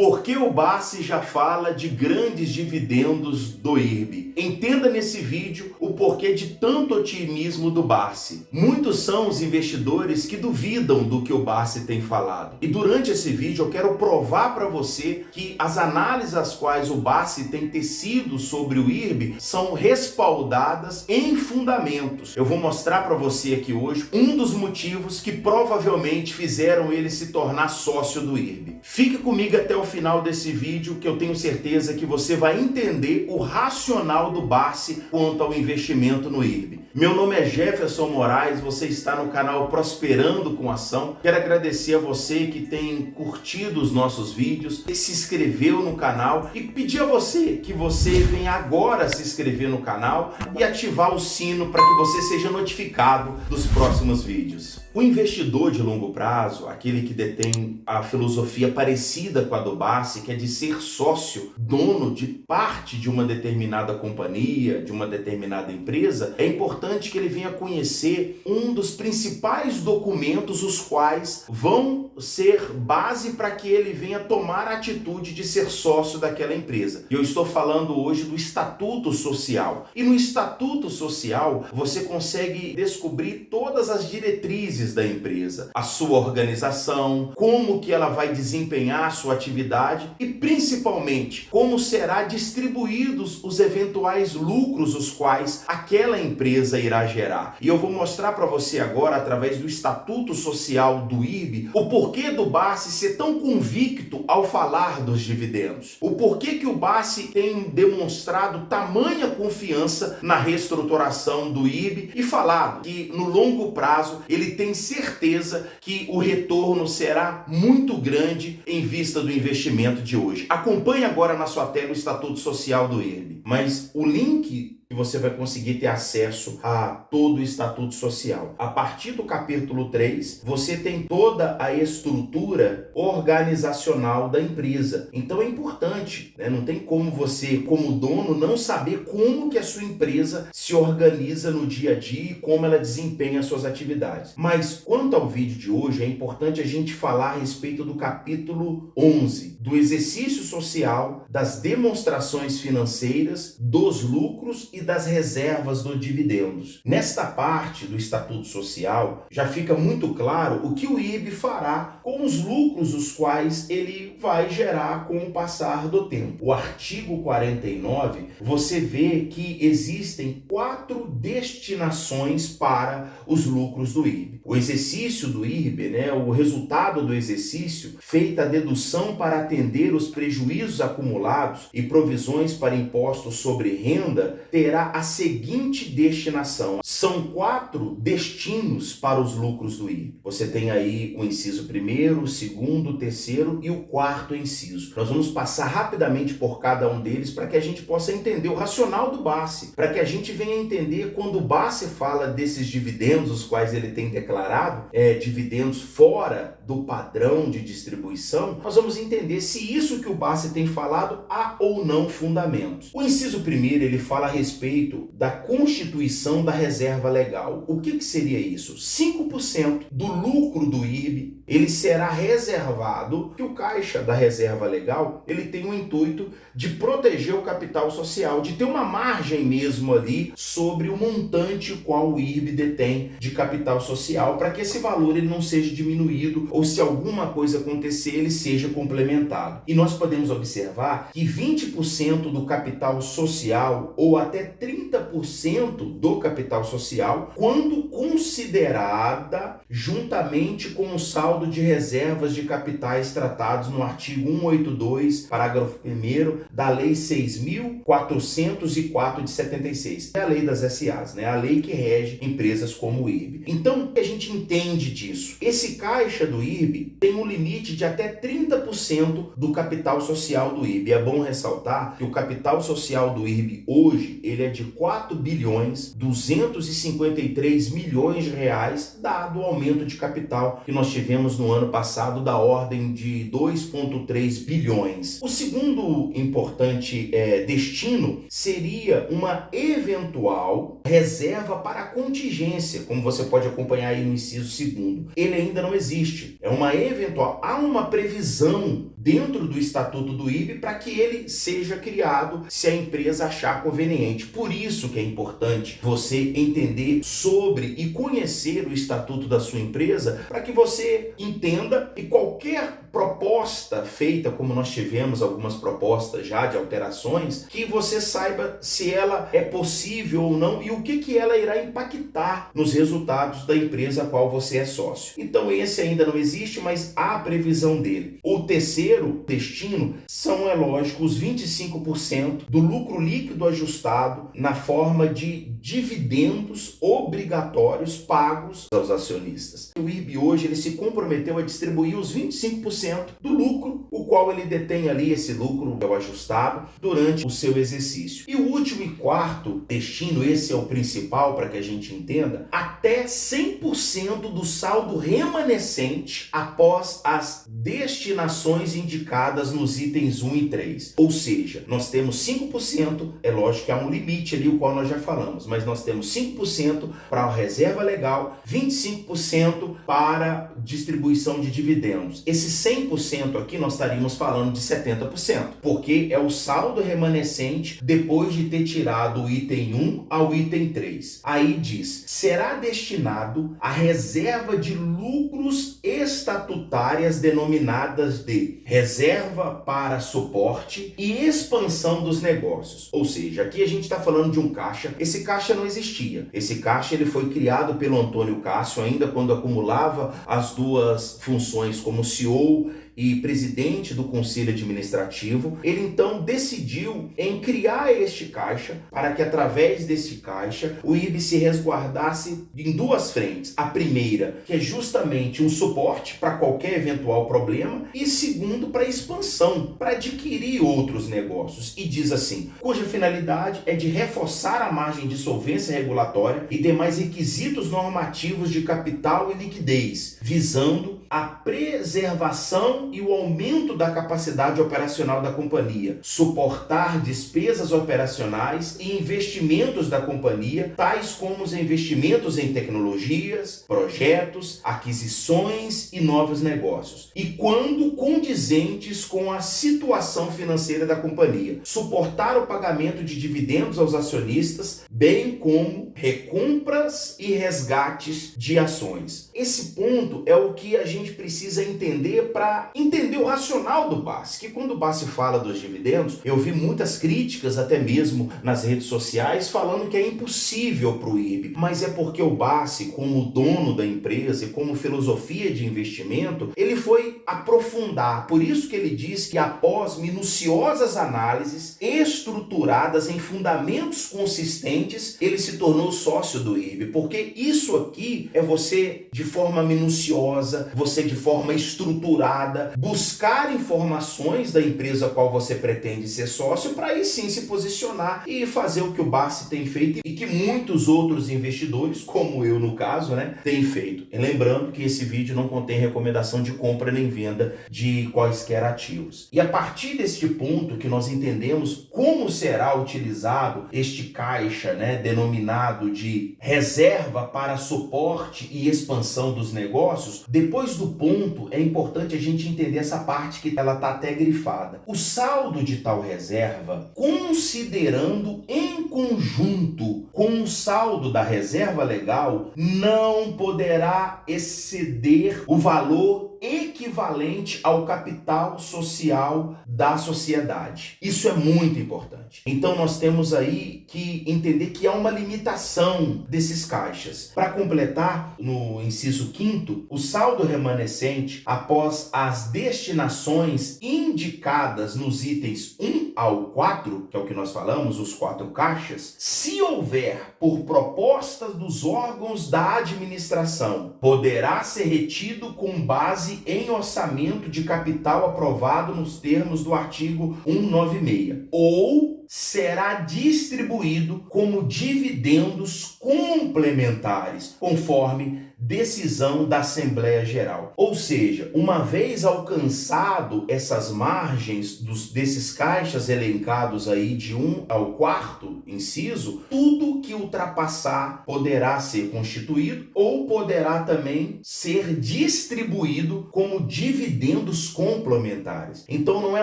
Por que o Bassi já fala de grandes dividendos do IRB? Entenda nesse vídeo o porquê de tanto otimismo do Bassi. Muitos são os investidores que duvidam do que o Bassi tem falado. E durante esse vídeo eu quero provar para você que as análises às quais o Bassi tem tecido sobre o IRB são respaldadas em fundamentos. Eu vou mostrar para você aqui hoje um dos motivos que provavelmente fizeram ele se tornar sócio do IRB. Fique comigo até o final desse vídeo que eu tenho certeza que você vai entender o racional do Bassi quanto ao investimento no IRB. Meu nome é Jefferson Moraes, você está no canal Prosperando com Ação. Quero agradecer a você que tem curtido os nossos vídeos, que se inscreveu no canal e pedir a você que você venha agora se inscrever no canal e ativar o sino para que você seja notificado dos próximos vídeos. O investidor de longo prazo, aquele que detém a filosofia parecida com a do Bassi, que é de ser sócio, dono de parte de uma determinada companhia, de uma determinada empresa, é importante que ele venha conhecer um dos principais documentos, os quais vão ser base para que ele venha tomar a atitude de ser sócio daquela empresa. Eu estou falando hoje do Estatuto Social. E no Estatuto Social, você consegue descobrir todas as diretrizes da empresa, a sua organização, como que ela vai desempenhar a sua atividade e principalmente como será distribuídos os eventuais lucros os quais aquela empresa irá gerar. E eu vou mostrar para você agora, através do Estatuto Social do IRB, o porquê do Bassi ser tão convicto ao falar dos dividendos. O porquê que o Bassi tem demonstrado tamanha confiança na reestruturação do IRB e falado que no longo prazo ele tem certeza que o retorno será muito grande em vista do investimento de hoje. Acompanhe agora na sua tela o Estatuto Social do IRB, mas o link que você vai conseguir ter acesso a todo o Estatuto Social. A partir do capítulo 3, você tem toda a estrutura organizacional da empresa. Então é importante, né? Não tem como você, como dono, não saber como que a sua empresa se organiza no dia a dia e como ela desempenha suas atividades. Mas quanto ao vídeo de hoje, é importante a gente falar a respeito do capítulo 11, do exercício social, das demonstrações financeiras, dos lucros e das reservas dos dividendos. Nesta parte do Estatuto Social, já fica muito claro o que o IRB fará com os lucros os quais ele vai gerar com o passar do tempo. O artigo 49, você vê que existem 4 destinações para os lucros do IRB. O exercício do IRB, o resultado do exercício, feita a dedução para atender os prejuízos acumulados e provisões para impostos sobre renda, terá a seguinte destinação. São 4 destinos para os lucros do IRB. Você tem aí o inciso 1º, o 2º, o 3º e o 4º inciso. Nós vamos passar rapidamente por cada um deles para que a gente possa entender o racional do Bassi, para que a gente venha entender quando o Bassi fala desses dividendos, os quais ele tem declarado, dividendos fora do padrão de distribuição, nós vamos entender se isso que o Bassi tem falado há ou não fundamentos. O inciso 1º, ele fala a respeito da constituição da reserva legal. O que seria isso? 5% do lucro do IRB, ele será reservado, que o caixa da reserva legal, ele tem o intuito de proteger o capital social, de ter uma margem mesmo ali sobre o montante qual o IRB detém de capital social, para que esse valor ele não seja diminuído ou se alguma coisa acontecer, ele seja complementado. E nós podemos observar que 20% do capital social ou até 30% do capital social, quando considerada juntamente com o saldo de reservas de capitais tratados no artigo 182, parágrafo 1º da Lei 6.404 de 76. É a lei das SAs, a lei que rege empresas como o IRB. Então, o que a gente entende disso? Esse caixa do IRB tem um limite de até 30% do capital social do IRB. É bom ressaltar que o capital social do IRB hoje, ele é de 4.253 milhões de reais, dado o aumento de capital que nós tivemos no ano passado da ordem de 2,3 bilhões. O segundo importante destino seria uma eventual reserva para contingência, como você pode acompanhar aí no inciso 2º. Ele ainda não existe. É uma eventual. Há uma previsão dentro do estatuto do IRB para que ele seja criado se a empresa achar conveniente. Por isso que é importante você entender sobre e conhecer o estatuto da sua empresa para que você entenda e qualquer proposta feita, como nós tivemos algumas propostas já de alterações, que você saiba se ela é possível ou não e o que ela irá impactar nos resultados da empresa a qual você é sócio. Então esse ainda não existe, mas há a previsão dele. O terceiro destino são, é lógico, os 25% do lucro líquido ajustado na forma de dividendos obrigatórios pagos aos acionistas. O IRB hoje ele se comprometeu a distribuir os 25% do lucro, o qual ele detém ali, esse lucro ajustado, durante o seu exercício. E o último e quarto destino, esse é o principal para que a gente entenda, até 100% do saldo remanescente após as destinações indicadas nos itens 1 e 3. Ou seja, nós temos 5%, é lógico que há um limite ali, o qual nós já falamos, mas nós temos 5% para a reserva legal, 25% para distribuição de dividendos. Esse 100% aqui nós estaríamos falando de 70%, porque é o saldo remanescente depois de ter tirado o item 1 ao item 3. Aí diz, será destinado à reserva de lucros estatutárias denominadas de reserva para suporte e expansão dos negócios. Ou seja, aqui a gente está falando de um caixa. Esse caixa não existia. Esse caixa ele foi criado pelo Antônio Cássio ainda quando acumulava as duas funções como CEO e presidente do Conselho Administrativo. Ele então decidiu em criar este caixa para que através deste caixa o IRB se resguardasse em duas frentes. A primeira, que é justamente um suporte para qualquer eventual problema, e segundo, para expansão, para adquirir outros negócios. E diz assim, cuja finalidade é de reforçar a margem de solvência regulatória e demais requisitos normativos de capital e liquidez, visando a preservação e o aumento da capacidade operacional da companhia, suportar despesas operacionais e investimentos da companhia, tais como os investimentos em tecnologias, projetos, aquisições e novos negócios, e quando condizentes com a situação financeira da companhia, suportar o pagamento de dividendos aos acionistas, bem como recompras e resgates de ações. Esse ponto é o que a gente precisa entender para entender o racional do BAS, que quando o BAS fala dos dividendos, eu vi muitas críticas até mesmo nas redes sociais falando que é impossível para o IRB, mas é porque o BAS, como dono da empresa e como filosofia de investimento, ele foi aprofundar. Por isso que ele diz que após minuciosas análises estruturadas em fundamentos consistentes, ele se tornou sócio do IRB, porque isso aqui é você de forma minuciosa, você de forma estruturada, buscar informações da empresa a qual você pretende ser sócio para aí sim se posicionar e fazer o que o BAS tem feito e que muitos outros investidores, como eu no caso, têm feito. E lembrando que esse vídeo não contém recomendação de compra nem venda de quaisquer ativos. E a partir deste ponto que nós entendemos como será utilizado este caixa, denominado de reserva para suporte e expansão dos negócios, depois do ponto é importante a gente entender essa parte que ela está até grifada. O saldo de tal reserva, considerando em conjunto com o saldo da reserva legal, não poderá exceder o valor equivalente ao capital social da sociedade. Isso é muito importante. Então nós temos aí que entender que há uma limitação desses caixas. Para completar, no inciso 5º, o saldo remanescente após as destinações indicadas nos itens 1 ao 4, que é o que nós falamos, os 4 caixas, se houver por propostas dos órgãos da administração, poderá ser retido com base em orçamento de capital aprovado nos termos do artigo 196, ou será distribuído como dividendos complementares, conforme decisão da Assembleia Geral. Ou seja, uma vez alcançado essas margens desses caixas elencados aí de 1 ao 4º inciso, tudo que ultrapassar poderá ser constituído ou poderá também ser distribuído como dividendos complementares. Então não é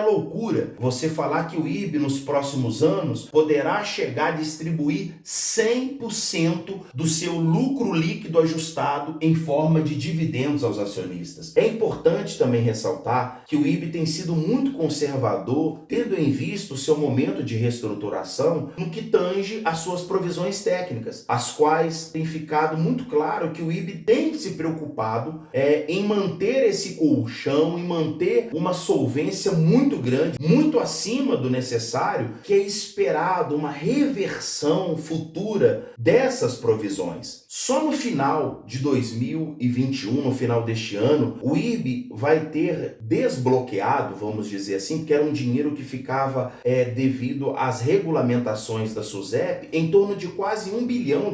loucura você falar que o IRB nos próximos anos poderá chegar a distribuir 100% do seu lucro líquido ajustado em forma de dividendos aos acionistas. É importante também ressaltar que o IRB tem sido muito conservador, tendo em vista o seu momento de reestruturação no que tange às suas provisões técnicas, as quais tem ficado muito claro que o IRB tem se preocupado em manter esse colchão, em manter uma solvência muito grande, muito acima do necessário, que é esperado uma reversão futura dessas provisões. Só no final de 2021, no final deste ano, o IRB vai ter desbloqueado, vamos dizer assim, porque era um dinheiro que ficava devido às regulamentações da SUSEP, em torno de quase R$1 bilhão.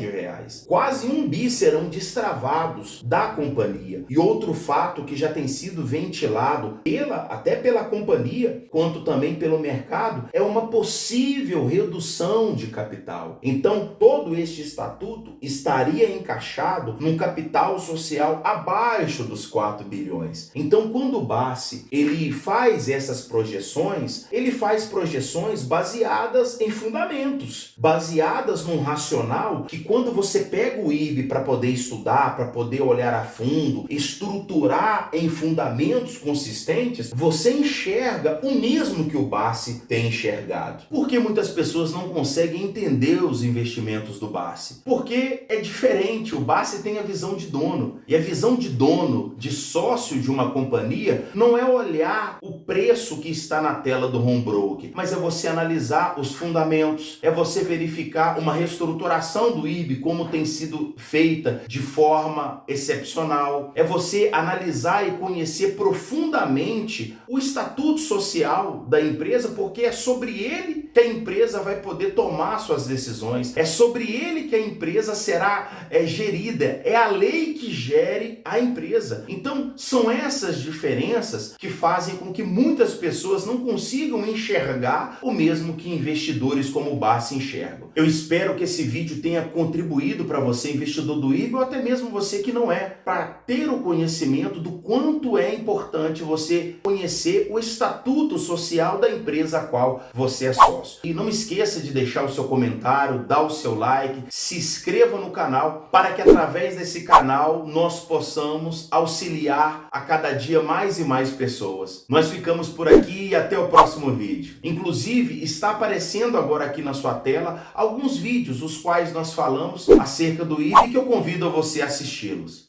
Quase 1 bi serão destravados da companhia. E outro fato que já tem sido ventilado até pela companhia, quanto também pelo mercado, é uma possível redução de capital. Então, todo este estatuto estaria encaixado num capital social abaixo dos 4 bilhões. Então, quando o BACE ele faz essas projeções, ele faz projeções baseadas em fundamentos, baseadas num racional que, quando você pega o IRB para poder estudar, para poder olhar a fundo, estruturar em fundamentos consistentes, você enxerga o mesmo que o BACE tem enxergado. Por que muitas pessoas não conseguem entender os investimentos do BACE? Porque é diferente. O BACE tem a visão de dono. E a visão de dono, de sócio de uma companhia, não é olhar o preço que está na tela do home broker, mas é você analisar os fundamentos, é você verificar uma reestruturação do IRB como tem sido feita de forma excepcional, é você analisar e conhecer profundamente o estatuto social da empresa, porque é sobre ele que a empresa vai poder tomar suas decisões, é sobre ele que a empresa será gerida, é a lei que gere a empresa. Então, são essas diferenças que fazem com que muitas pessoas não consigam enxergar o mesmo que investidores como o BACE enxergam. Eu espero que esse vídeo tenha contribuído para você, investidor do IRB, ou até mesmo você que não é, para ter o conhecimento do quanto é importante você conhecer o estatuto social da empresa a qual você é sócio. E não esqueça de deixar o seu comentário, dar o seu like, se inscreva no canal, para que através desse canal nós possamos auxiliar a cada dia mais e mais pessoas. Nós ficamos por aqui e até o próximo vídeo. Inclusive, está aparecendo agora aqui na sua tela alguns vídeos, os quais nós falamos acerca do IRB, que eu convido a você a assisti-los.